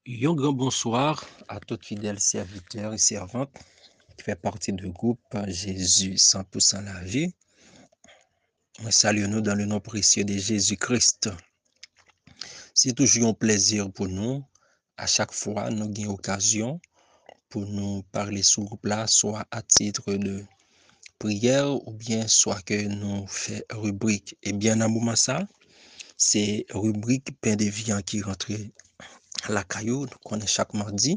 Un grand bonsoir à toutes fidèles serviteurs et servantes qui fait partie du groupe Jésus 100% la vie. Saluons-nous dans le nom précieux de Jésus-Christ. C'est toujours un plaisir pour nous. À chaque fois, nous avons occasion pour nous parler sur le groupe là, soit à titre de prière ou bien soit que nous faisons rubrique. Et bien, à moment ça, c'est rubrique pain de vie qui rentre à la caillou, qu'on est chaque mardi.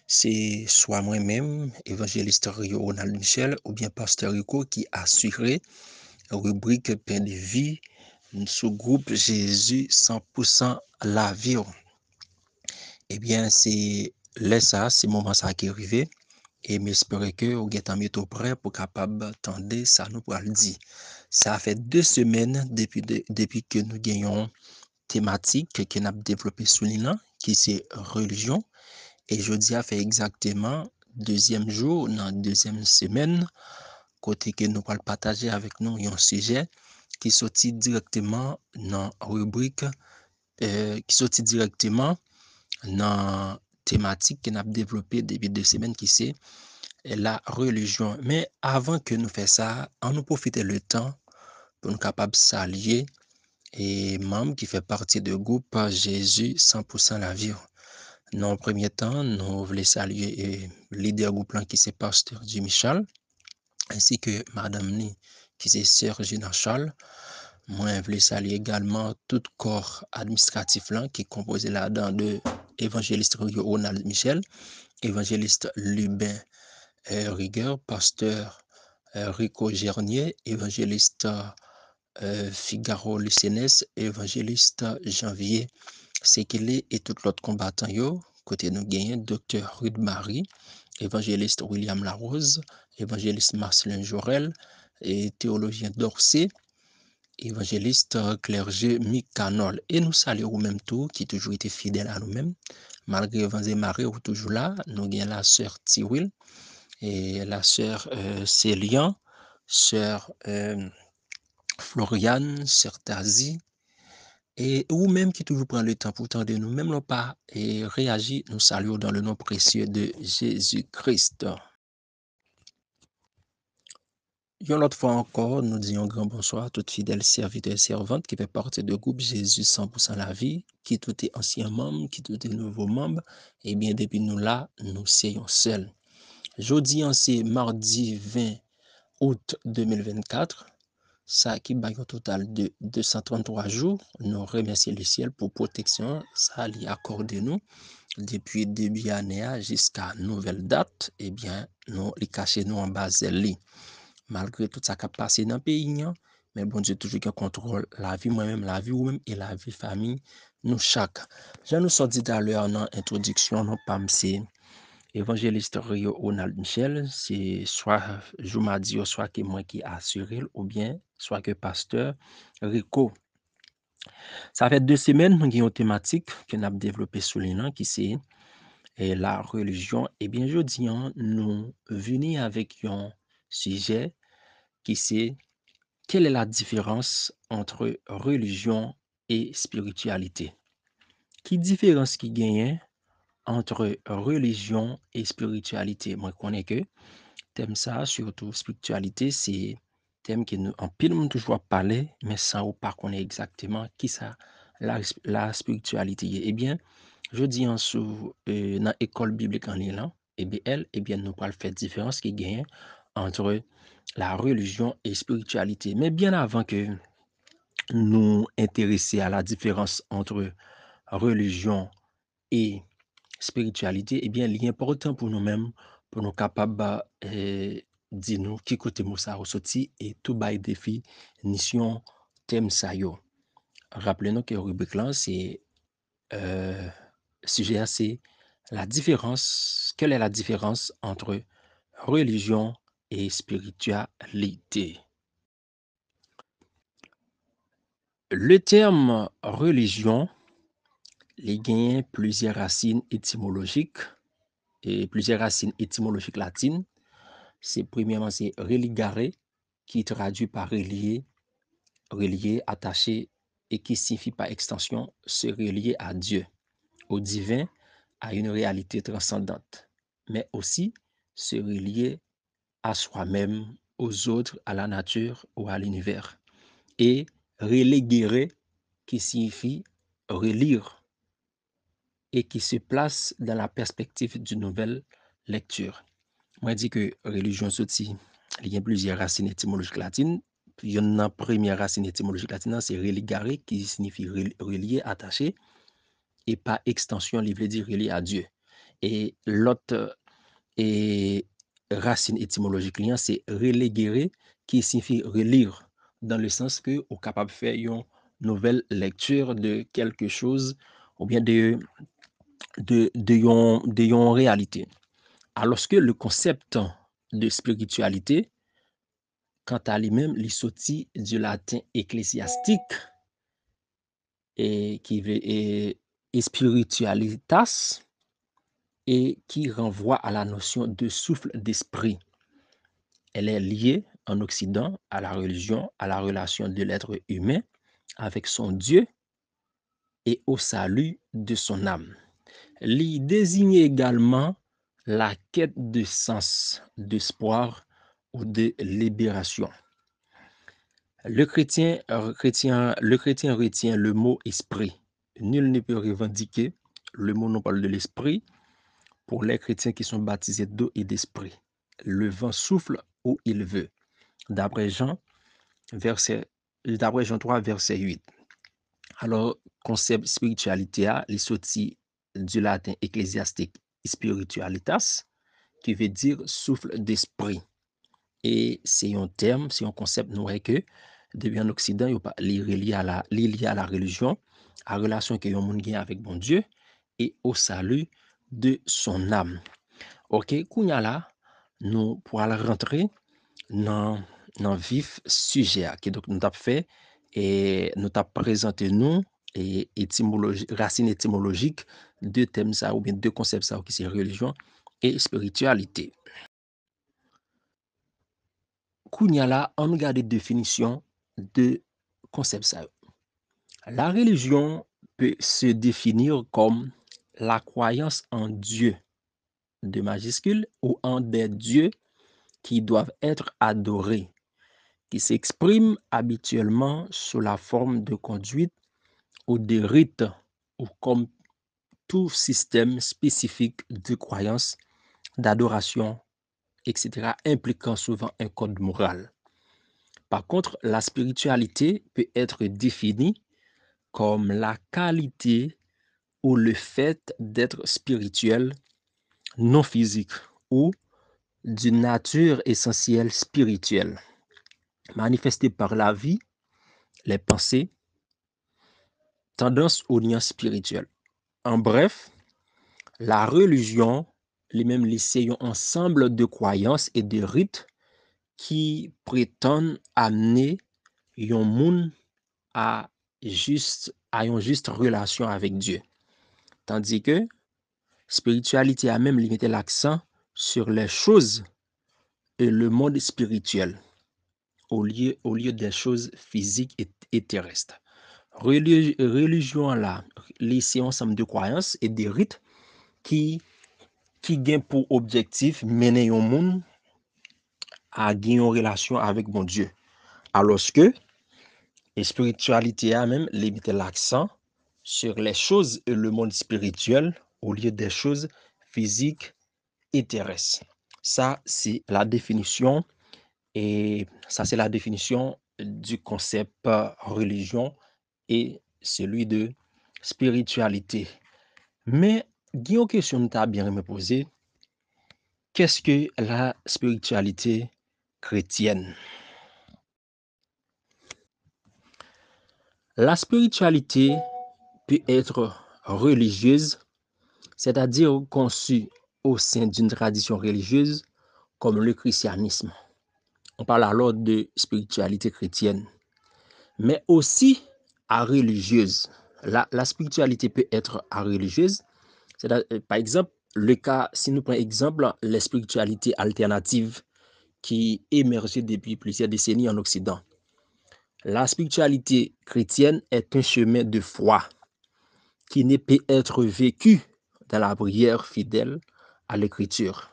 C'est soit moi-même, évangéliste Ronald Michel, ou bien pasteur Rico qui assurait rubrique pain de vie sous groupe Jésus 100% la vie. Eh bien, c'est là ça, c'est moment ça qui est arrivé. Et j'espère que vous êtes tout prêt pour capable d'entendre ça nous pour le dire. Ça fait 2 semaines depuis que nous gagnons thématique que nous avons développé sous l'île, qui c'est religion. Et jeudi a fait exactement deuxième jour, dans deuxième semaine, côté que nous allons partager avec nous un sujet qui sortit directement dans la rubrique, qui sortit directement dans thématique que nous avons développé depuis 2 semaines, qui c'est la religion. Mais avant que nous fassions ça, on nous profite le temps pour nous capables saluer et membres qui fait partie du groupe Jésus 100% la vie. Dans le premier temps, nous voulons saluer le leader groupe qui c'est pasteur Jimmy Charles, ainsi que Madame Ni, qui c'est sœur Gina Charles. Moi, je voulais saluer également tout corps administratif là, qui est composé là-dedans de évangéliste Ronald Michel, évangéliste Lubin Rigueur, pasteur Rico Gernier, évangéliste Figaro Lucenès, évangéliste Janvier c'est qu'il est et tout l'autre combattant yo, côté nous gagnons docteur Rude Marie, évangéliste William Larose, évangéliste Marcelin Jorel, et théologien d'Orsay, évangéliste clergé Mick Canol. Et nous saluons même tout, qui toujours été fidèle à nous-mêmes. Malgré vents et marées, ou toujours là, nous gagnons la sœur Tiwil, et la sœur Célian, sœur Floriane, sœur Tazi, et ou même qui toujours prend le temps pour de nous, même non pas et réagit, nous saluons dans le nom précieux de Jésus-Christ. Une autre fois encore, nous disons grand bonsoir à toutes fidèles serviteurs et servantes qui fait partie du groupe Jésus 100% la vie, qui tout est ancien membre, qui tout est nouveau membre, et bien depuis nous là, nous soyons seuls. Jeudi, c'est mardi 20 août 2024. Ça qui bat un total de 233 jours. Nous remercions le ciel pour protection. Ça lui accordé nous depuis début année jusqu'à nouvelle date. Eh bien, nous les caché nous en bas de malgré tout ça qui a passé dans le pays. Mais bon Dieu, toujours qui contrôle la vie moi-même, la vie ou même et la vie famille, nous chaque. Je nous sorti tout à l'heure dans l'introduction, nous pas évangéliste Rio Ronald Michel, c'est soit Joumadio, soit que moi qui assure, ou bien soit que pasteur Rico. Ça fait 2 semaines, nous avons une thématique que nous avons développée sous les noms qui c'est la religion. Et bien, je dis, nous venons avec un sujet qui c'est quelle est la différence entre religion et spiritualité. Qui différence qui gagne entre religion et spiritualité? Moi, je connais que thème ça, surtout spiritualité, c'est thème que nous, en pile, nous toujours parler, mais sans pas connaître exactement qui ça, la spiritualité. Eh bien, je dis en sous, dans l'école biblique en ligne, eh bien, nous pourrons faire différence qui gagne entre la religion et spiritualité. Mais bien avant que nous intéresser à la différence entre religion et spiritualité, eh bien, il est important pour nous-mêmes, pour nous capables dire nous qui côté Moussa ressorti et tout bail définition thème ça yo. Rappelez-nous que rubrique là, c'est sujet assez la différence, quelle est la différence entre religion et spiritualité? Le terme religion, il gagne plusieurs racines étymologiques et plusieurs racines étymologiques latines. C'est premièrement, c'est religare, qui traduit par relier, relié, attaché, et qui signifie par extension se relier à Dieu, au divin, à une réalité transcendante, mais aussi se relier à soi-même, aux autres, à la nature ou à l'univers. Et reléguer, qui signifie relire et qui se place dans la perspective d'une nouvelle lecture. Moi, je dis que religion, il y a plusieurs racines étymologiques latines. Il y a une première racine étymologique latine, c'est religare, qui signifie relier, attaché, et par extension, il veut dire relié à Dieu. Et l'autre racine étymologique, c'est reléguer, qui signifie relire, dans le sens que on est capable de faire une nouvelle lecture de quelque chose, ou bien de une réalité. Alors que le concept de spiritualité, quant à lui-même, il sorti du latin ecclésiastique et qui veut et spiritualitas, et qui renvoie à la notion de souffle d'esprit. Elle est liée en Occident à la religion, à la relation de l'être humain avec son Dieu et au salut de son âme. Il désigne également la quête de sens, d'espoir ou de libération. Le chrétien retient le mot esprit. Nul ne peut revendiquer le monopole de l'esprit pour les chrétiens qui sont baptisés d'eau et d'esprit. Le vent souffle où il veut. D'après Jean 3, verset 8. Alors, concept spiritualité, il sorti du latin ecclésiastique spiritualitas, qui veut dire souffle d'esprit. Et c'est un terme, c'est un concept nouveau que, depuis en Occident, il est lié à la religion, à la relation que yon moun gen avec bon Dieu, et au salut de son âme. Ok, kounya là, nous pourrons rentrer dans vif sujet qui donc nous t'a fait et nous t'a présenté nous et racine étymologique de thèmes ça ou bien deux concepts ça qui c'est religion et spiritualité. Kounya là, on regarde définition de concept ça. La religion peut se définir comme la croyance en Dieu de majuscule ou en des dieux qui doivent être adorés, qui s'exprime habituellement sous la forme de conduite ou de rites ou comme tout système spécifique de croyance, d'adoration, etc., impliquant souvent un code moral. Par contre, la spiritualité peut être définie comme la qualité ou le fait d'être spirituel, non physique ou d'une nature essentielle spirituelle, manifestée par la vie, les pensées, tendances ou liens spirituels. En bref, la religion, les-mêmes lycées, un ensemble de croyances et de rites qui prétendent amener un monde à une juste relation avec Dieu. Tandis que spiritualité a même limité l'accent sur les choses et le monde spirituel au lieu des choses physiques et terrestres. Religion là, c'est un ensemble de croyances et de rites qui gagnent pour objectif mener un monde à gagner une relation avec mon Dieu. Alors que la spiritualité a même limité l'accent sur les choses et le monde spirituel au lieu des choses physiques et terrestres. Ça, c'est la définition du concept religion et celui de spiritualité. Mais, il y a une question que tu as bien me poser. Qu'est-ce que la spiritualité chrétienne? La spiritualité peut être religieuse, c'est-à-dire conçue au sein d'une tradition religieuse comme le christianisme. On parle alors de spiritualité chrétienne, mais aussi à religieuse. La spiritualité peut être à religieuse. Par exemple, le cas, si nous prenons exemple, les spiritualités alternatives qui émergeaient depuis plusieurs décennies en Occident. La spiritualité chrétienne est un chemin de foi qui ne peut être vécu dans la prière fidèle à l'écriture.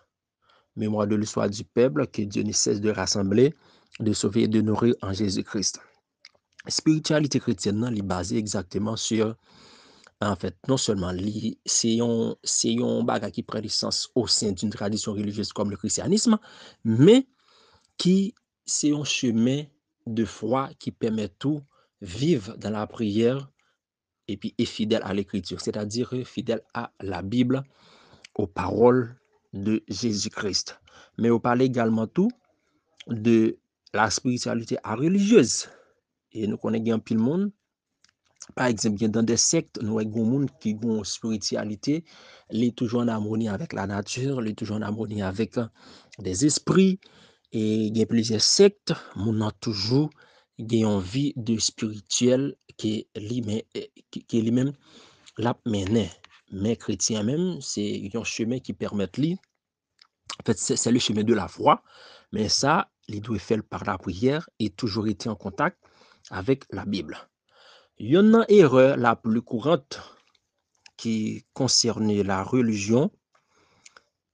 Mémoire de l'histoire du peuple que Dieu ne cesse de rassembler, de sauver et de nourrir en Jésus-Christ. Spiritualité chrétienne, elle est basée exactement sur, en fait, non seulement c'est un bagage qui prend licence au sein d'une tradition religieuse comme le christianisme, mais qui c'est un chemin de foi qui permet tout vivre dans la prière et puis est fidèle à l'écriture, c'est-à-dire fidèle à la Bible, aux paroles de Jésus-Christ. Mais on parle également tout de la spiritualité religieuse. Et nous connaissons bien le monde. Par exemple, dans des sectes, nous avons des gens qui ont une spiritualité, ils sont toujours en harmonie avec la nature, ils sont toujours en harmonie avec des esprits. Et il y a plusieurs sectes, nous avons toujours une vie de spirituel qui est lui-même la mené. Mais chrétien même, c'est un chemin qui permet lui. En fait, c'est le chemin de la foi, mais ça, il doit faire par la prière et toujours été en contact avec la Bible. Une erreur la plus courante qui concerne la religion,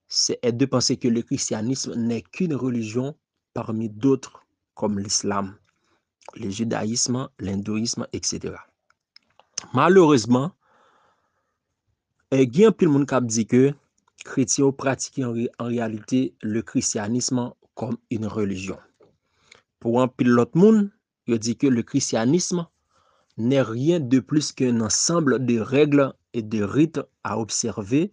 c'est de penser que le christianisme n'est qu'une religion parmi d'autres comme l'islam, le judaïsme, l'hindouisme, etc. Malheureusement, il y a un peu de monde qui dit que les chrétiens pratiquent en réalité le christianisme comme une religion. Pour un peu l'autre monde, il dit que le christianisme n'est rien de plus qu'un ensemble de règles et de rites à observer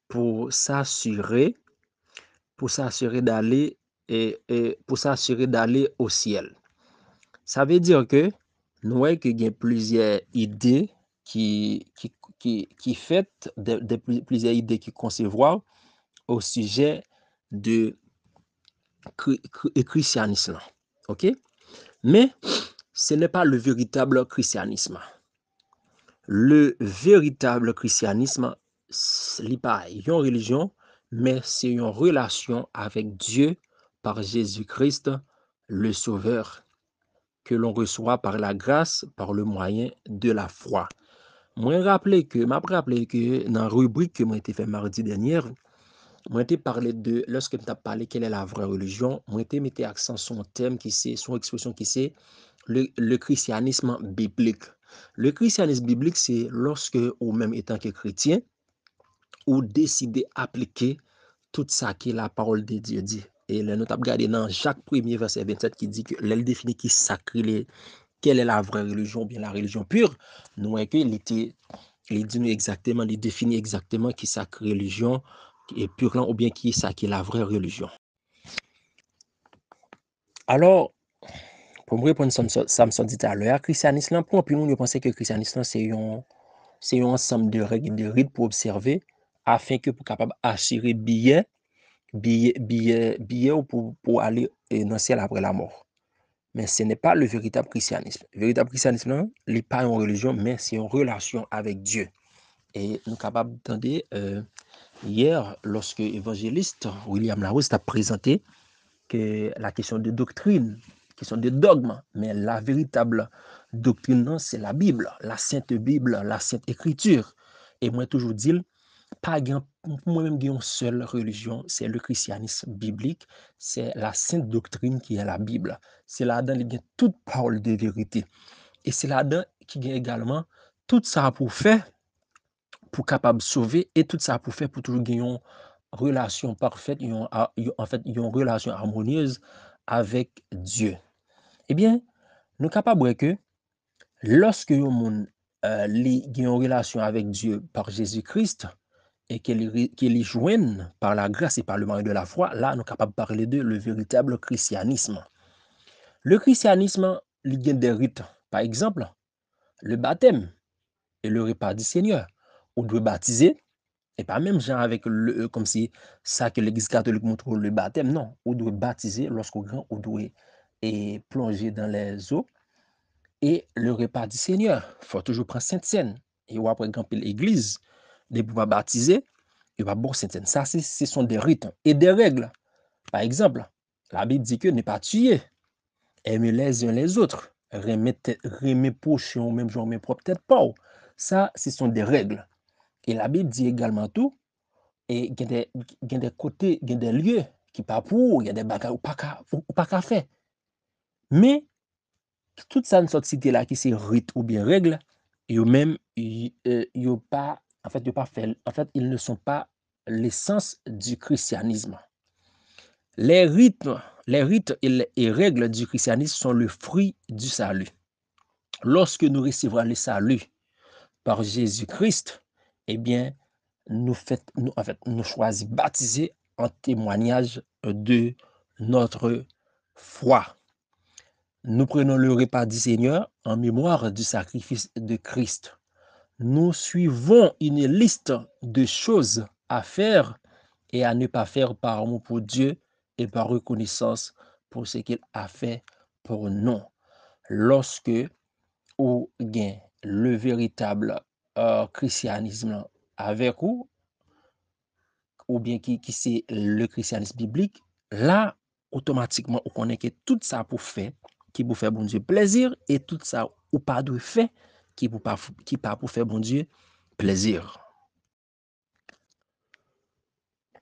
pour s'assurer d'aller au ciel. Ça veut dire que nous voyons qu'il y a plusieurs idées qui fait plusieurs idées qui concevoir au sujet de christianisme. OK? Mais ce n'est pas le véritable christianisme. Le véritable christianisme, ce n'est pas une religion, mais c'est une relation avec Dieu par Jésus-Christ, le Sauveur, que l'on reçoit par la grâce, par le moyen de la foi. Moi, rappelé que dans la rubrique que moi été fait mardi dernier, moi été parlé de, lorsque je parlé quelle est la vraie religion, moi été mis accent sur un thème qui c'est, son expression qui c'est le christianisme biblique. Le christianisme biblique, c'est lorsque, ou même étant que chrétien, ou décidez d'appliquer tout ça qui est la parole de Dieu dit. Et là, nous avons regardé dans Jacques 1er, verset 27, qui dit que l'elle définit qui sacré, quelle est la vraie religion, bien la religion pure. Nous voyons qu'il dit nous exactement, il définit exactement qui sacré religion est pure, ou bien qui est ça qui est la vraie religion. Alors, pour me répondre ça me sont dit à l'heure, christianisme, pour un peu, nous pensons que le christianisme, c'est un ensemble de règles et de rites pour observer afin que pour capable assurer billet ou pour aller dans le ciel après la mort. Mais ce n'est pas le véritable christianisme. Le véritable christianisme, ce n'est pas une religion, mais c'est une relation avec Dieu. Et nous sommes capables d'entendre hier, lorsque l'évangéliste William Larousse a présenté que la question de doctrine, question de dogme, mais la véritable doctrine, c'est la Bible, la Sainte Bible, la Sainte Écriture. Et moi, toujours dire, pas moi-même, une seule religion, c'est le christianisme biblique, c'est la Sainte Doctrine qui est la Bible. C'est là-dedans qu'il y a toute parole de vérité. Et c'est là-dedans qu'il y a également tout ça pour faire, pour capable sauver, et tout ça pour faire pour toujours gagner une relation parfaite, en fait, une relation harmonieuse avec Dieu. Eh bien, nous sommes capables que lorsque nous avons une relation avec Dieu par Jésus-Christ et qu'il y joignent par la grâce et par le moyen de la foi, là, nous sommes capables de parler de le véritable christianisme. Le christianisme, il y a des rites. Par exemple, le baptême et le repas du Seigneur. On doit baptiser, et pas même genre avec comme si ça que l'Église catholique montre le baptême, non. On doit baptiser lorsqu'on grand, on doit plonger dans les eaux. Et le repas du Seigneur, il faut toujours prendre Sainte Seine. Et ou après grand l'église, de pouvoir baptiser, il va boire Sainte Seine. Ça, ce sont des rites et des règles. Par exemple, la Bible dit que ne pas tuer, aimer les uns les autres, remettre prochain ou même genre mes propres têtes pas. Ça, ce sont des règles. Et la Bible dit également tout, et il y a des côtés, il y a des lieux qui pas pour, il y a des bagages ou pas qu'à faire. Mais tout ça ne sorte cité là qui c'est rite ou bien règle, yo même yo pas en fait yo pas fait en fait ils ne sont pas l'essence du christianisme. Les rites, les rites et règles du christianisme sont le fruit du salut. Lorsque nous recevons le salut par Jésus-Christ, eh bien, en fait, nous choisissons baptiser en témoignage de notre foi. Nous prenons le repas du Seigneur en mémoire du sacrifice de Christ. Nous suivons une liste de choses à faire et à ne pas faire par amour pour Dieu et par reconnaissance pour ce qu'il a fait pour nous. Lorsque ou gain le véritable christianisme avec ou bien qui c'est le christianisme biblique, là, automatiquement, on connaît que tout ça pour faire, qui pour faire bon Dieu plaisir, et tout ça ou pas de fait, qui pas pour faire bon Dieu plaisir.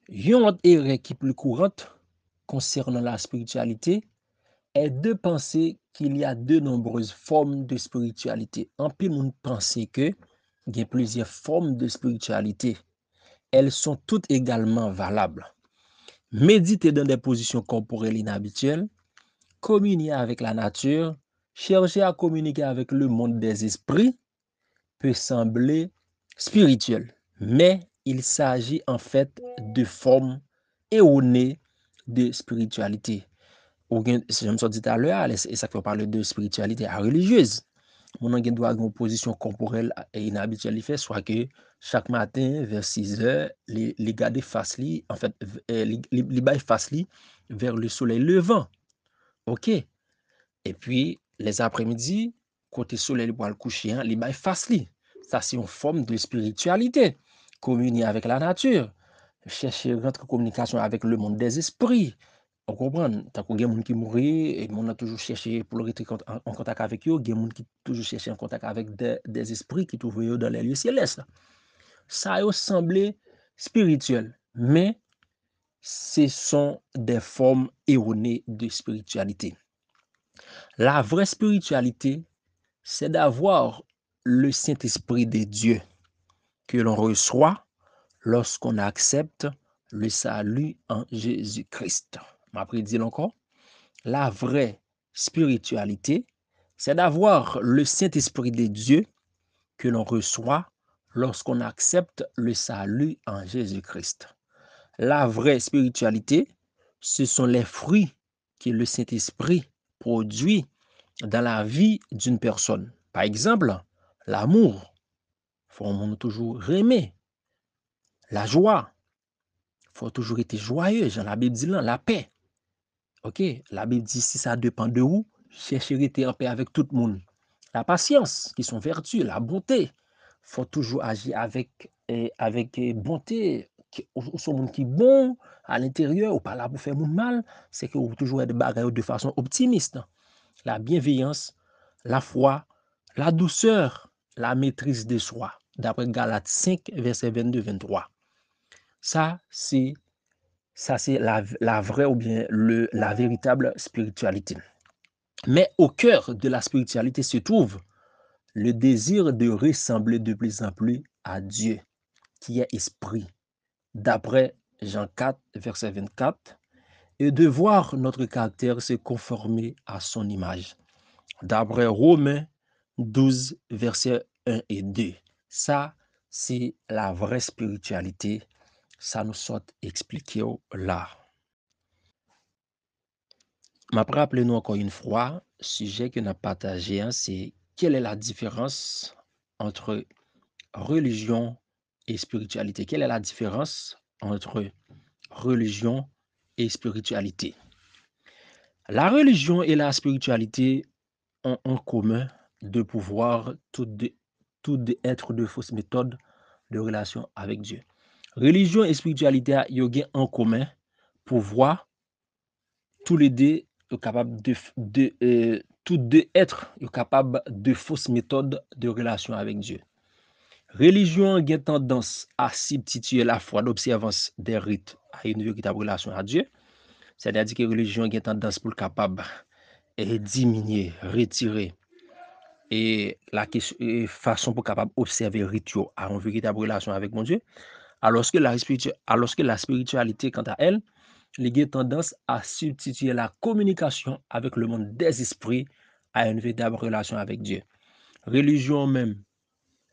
Une autre erreur qui est plus courante concernant la spiritualité est de penser qu'il y a de nombreuses formes de spiritualité. En plus, on pense que il y a plusieurs formes de spiritualité. Elles sont toutes également valables. Méditer dans des positions corporelles inhabituelles, communier avec la nature, chercher à communiquer avec le monde des esprits peut sembler spirituel, mais il s'agit en fait de formes erronées de spiritualité. Ou gen, si je me suis dit tout à l'heure, et ça fait parler de spiritualité religieuse. Mon gen doit avoir une position corporelle et inhabituelle, il fait soit que chaque matin vers 6 heures, les garder face li, en fait, les bail face li vers le soleil levant. OK. Et puis, les après-midi, côté soleil pour le coucher, hein, les bail face li. Ça, c'est une forme de spiritualité. Communier avec la nature, chercher rentrer en communication avec le monde des esprits. On comprend, tant qu'il y a des gens qui mourent, et on a toujours cherché pour rentrer en contact avec eux, il y a des gens qui toujours cherché en contact avec des esprits qui trouvent dans les lieux célestes. Ça a semblé spirituel, mais ce sont des formes erronées de spiritualité. La vraie spiritualité, c'est d'avoir le Saint-Esprit de Dieu que l'on reçoit lorsqu'on accepte le salut en Jésus-Christ. M'après dire encore, la vraie spiritualité, c'est d'avoir le Saint-Esprit de Dieu que l'on reçoit lorsqu'on accepte le salut en Jésus-Christ. La vraie spiritualité, ce sont les fruits que le Saint-Esprit produit dans la vie d'une personne. Par exemple, l'amour, il faut toujours aimer, la joie, il faut toujours être joyeux, Jean la Bible dit là, la paix. OK, la Bible dit si ça dépend de vous, cherchez à être en paix avec tout le monde. La patience, qui sont vertus, la bonté, il faut toujours agir avec bonté. Ou son monde qui est bon à l'intérieur, ou pas là pour faire mon mal, c'est que vous toujours être bagaille de façon optimiste. La bienveillance, la foi, la douceur, la maîtrise de soi. D'après Galates 5, verset 22-23. Ça, c'est la vraie ou bien la véritable spiritualité. Mais au cœur de la spiritualité se trouve le désir de ressembler de plus en plus à Dieu, qui est esprit, d'après Jean 4, verset 24, et de voir notre caractère se conformer à son image, d'après Romains 12, verset 1 et 2. Ça, c'est la vraie spiritualité. Ça nous sort expliqué là. M'après, rappelez-nous encore une fois, sujet que nous avons partagé, hein, c'est quelle est la différence entre religion et spiritualité? Quelle est la différence entre religion et spiritualité? La religion et la spiritualité ont en commun de pouvoir toutes être de fausses méthodes de relation avec Dieu. Religion et spiritualité ont en commun pouvoir tous les deux capables toutes deux être capables de fausses méthodes de relation avec Dieu. Religion a tendance à substituer la foi d'observance des rites à une véritable relation à Dieu. C'est-à-dire que religion a tendance pour capable et diminuer, retirer et la question, et façon pour capable observer rituel à une véritable relation avec mon Dieu. Alors que la spiritualité, quant à elle, il a tendance à substituer la communication avec le monde des esprits à une véritable relation avec Dieu. Religion même,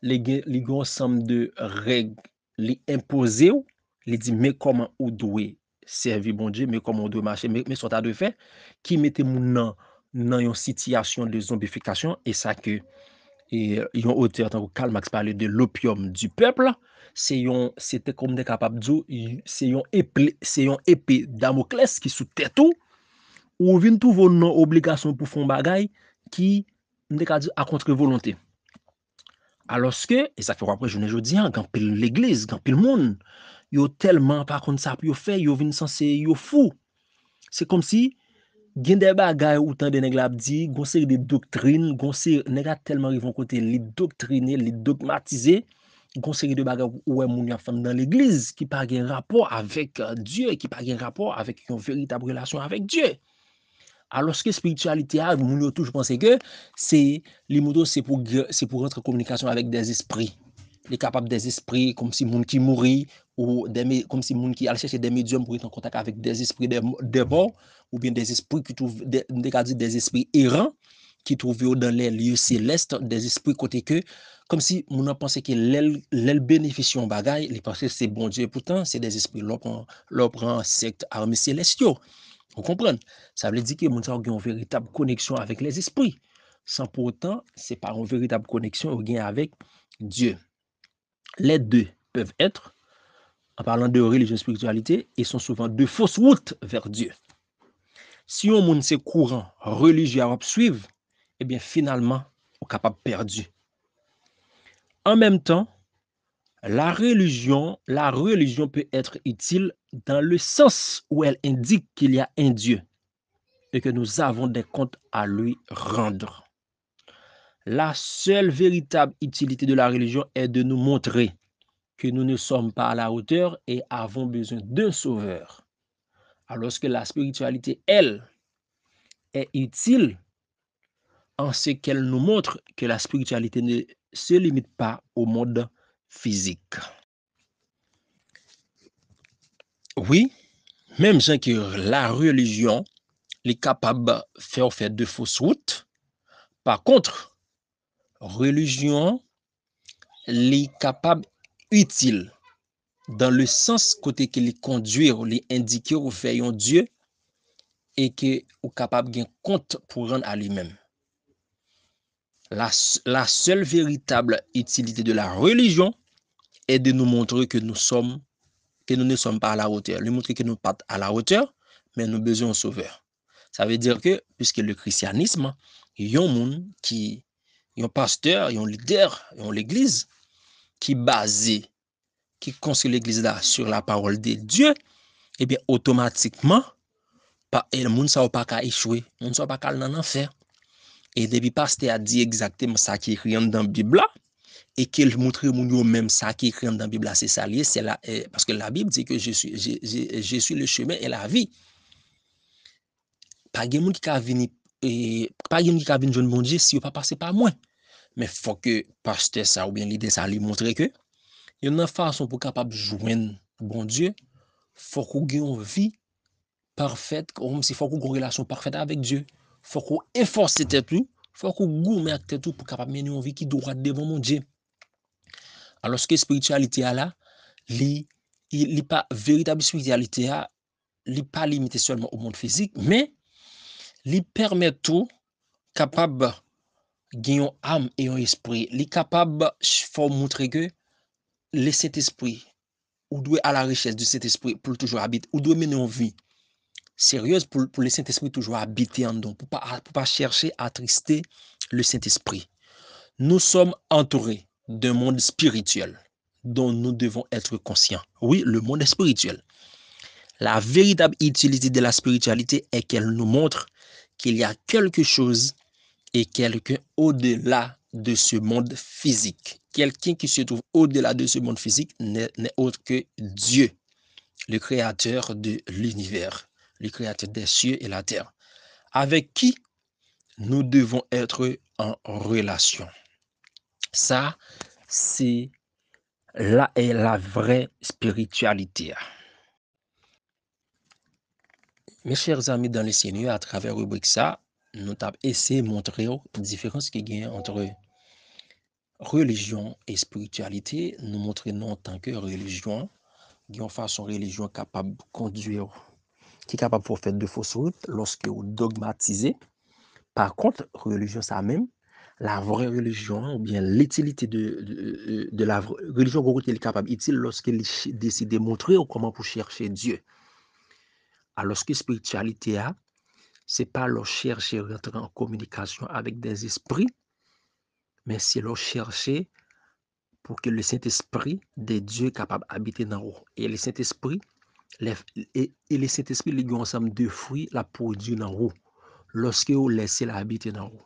les ensemble de règles les imposées, les dit mais comment on doit servir bon Dieu, mais comment on doit marcher, mais ce de fait qui mettait mon dans une situation de zombification et ça que et un auteur tant que Karl Marx parlait de l'opium du peuple, c'était comme des capables de dire c'est un épée Damoclès qui sous tête ou vient tout vos non obligation pour faire bagay qui à contre volonté. Alors que, et ça fait après je ne dis quand pile l'église, quand pile monde, yo tellement par contre ça yo fait, yo vinn censé yo fou. C'est comme si gen des bagay ou tant de nèg la dit, gon série de doctrines, gon série nèg a tellement rivon côté les doctriner, les dogmatiser, gon série de bagay ou moun y a fait dans l'église qui pas gen rapport avec Dieu, qui pas gen rapport avec une véritable relation avec Dieu. Alors que spiritualité a moun yo toujours penser que c'est les motos c'est pour rentrer en communication avec des esprits. Les capables des esprits comme si moun qui mourit ou comme si moun qui allait chercher des médiums pour être en contact avec des esprits des morts ou bien des esprits qui trouvent des esprits errants qui trouvent dans les lieux célestes, des esprits côté que comme si moun a pensé que l'el bénéficie en bagaille, les penser c'est bon Dieu pourtant c'est des esprits leur prend secte armée célestiaux. Vous comprenez? Ça veut dire que nous avons une véritable connexion avec les esprits. Sans pour autant, ce n'est pas une véritable connexion avec Dieu. Les deux peuvent être, en parlant de religion et spiritualité, et sont souvent deux fausses routes vers Dieu. Si on monde c'est courant religieux à suivre, eh bien finalement, on est capable perdu. En même temps, la religion peut être utile dans le sens où elle indique qu'il y a un Dieu et que nous avons des comptes à lui rendre. La seule véritable utilité de la religion est de nous montrer que nous ne sommes pas à la hauteur et avons besoin d'un sauveur. Alors que la spiritualité, elle, est utile en ce qu'elle nous montre que la spiritualité ne se limite pas au monde physique. Oui, même gens que la religion est capable de faire de fausses routes. Par contre, religion est capable utile dans le sens côté que les conduire, les indiquer ou faire un Dieu et que ou capable de compte pour rendre à lui-même. La seule véritable utilité de la religion est de nous montrer que nous ne sommes pas à la hauteur, nous montrer que nous pas à la hauteur, mais nous avons besoin d'un sauveur. Ça veut dire que puisque le christianisme, il y a un monde qui un pasteur, un leader, l'église qui basé, qui construit l'église là sur la parole de Dieu, et bien automatiquement, le monde ne va pas échouer, le monde ne va pas aller en enfer. Et depuis pasteur a dit exactement ça qui est écrit dans la Bible là, et qu'il montre même ça qui est écrit dans la Bible là, c'est ça lié, c'est là, parce que la Bible dit que je suis le chemin et la vie. Pas de monde qui a venir pas de monde qui a venir bon Dieu si on pas passer par moi. Mais faut que pasteur ça ou bien l'idée ça lui montrer que il y a une façon pour capable joindre bon Dieu, faut qu'on ait une vie parfaite, comme si faut qu'on ait une relation parfaite avec Dieu. Faut qu'on efforce tête tout, faut qu'on gourme avec tête tout pour capable mener une vie qui droite devant mon Dieu. Alors que spiritualité là, il pas véritable spiritualité a, il pas limité seulement au monde physique, mais il permet tout capable gagner âme et un esprit, il capable faut montrer que le Saint-Esprit ou doit à la richesse du Saint-Esprit pour toujours habiter, ou doit mener une vie sérieuse pour le Saint-Esprit toujours habiter en nous, pour pas chercher à attrister le Saint-Esprit. Nous sommes entourés d'un monde spirituel dont nous devons être conscients. Oui, le monde est spirituel. La véritable utilité de la spiritualité est qu'elle nous montre qu'il y a quelque chose et quelqu'un au-delà de ce monde physique. Quelqu'un qui se trouve au-delà de ce monde physique n'est autre que Dieu, le créateur de l'univers, le créateur des cieux et la terre, avec qui nous devons être en relation. Ça, c'est là est la vraie spiritualité. Mes chers amis dans le Seigneur, à travers rubrique ça, nous avons essayé de montrer la différence qu'il y a entre religion et spiritualité. Nous montrons en tant que religion, il y a une façon religion capable de conduire, qui est capable de faire de fausses routes lorsque vous dogmatisez. Par contre, religion, ça même, la vraie religion, ou bien l'utilité de la religion, elle est capable utile lorsqu'elle décide de montrer comment pour chercher Dieu. Alors que spiritualité, c'est pas leur chercher à rentrer en communication avec des esprits, mais c'est leur chercher pour que le Saint-Esprit de Dieu capable d'habiter dans vous. Et le Saint-Esprit, et le Saint-Esprit, les ensemble de fruits, la produit dans vous, lorsque vous laissez l'habiter dans vous.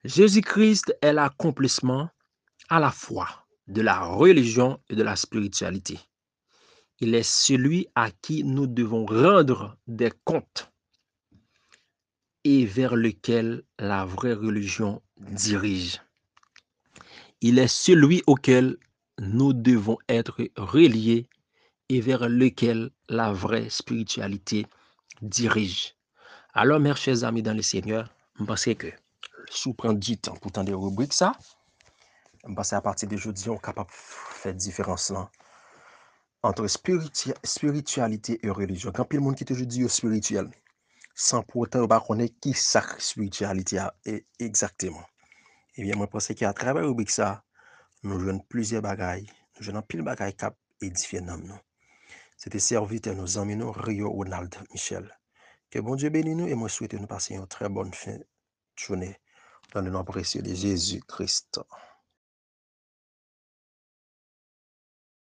Jésus-Christ est l'accomplissement à la fois de la religion et de la spiritualité. Il est celui à qui nous devons rendre des comptes et vers lequel la vraie religion dirige. Il est celui auquel nous devons être reliés et vers lequel la vraie spiritualité dirige. Alors, mes chers amis dans le Seigneur, je pense que si vous prenez du temps pour tendre des rubriques, ça, je pense à partir d'aujourd'hui, on est capable de faire différence là entre spiritualité et religion. Quand le monde qui te dit spirituel, sans pour autant pas connaître qui sa spiritualité est exactement. Eh bien, moi, je pense qu'à travers la rubrique ça, nous jouons plusieurs bagailles, nous jouons pile bagailles cap édifier dans nous. C'était serviteur, nos amis, nous, Rio Ronald Michel. Que bon Dieu bénisse nous et moi souhaite nous passer une très bonne fin de journée dans le nom précieux de Jésus-Christ.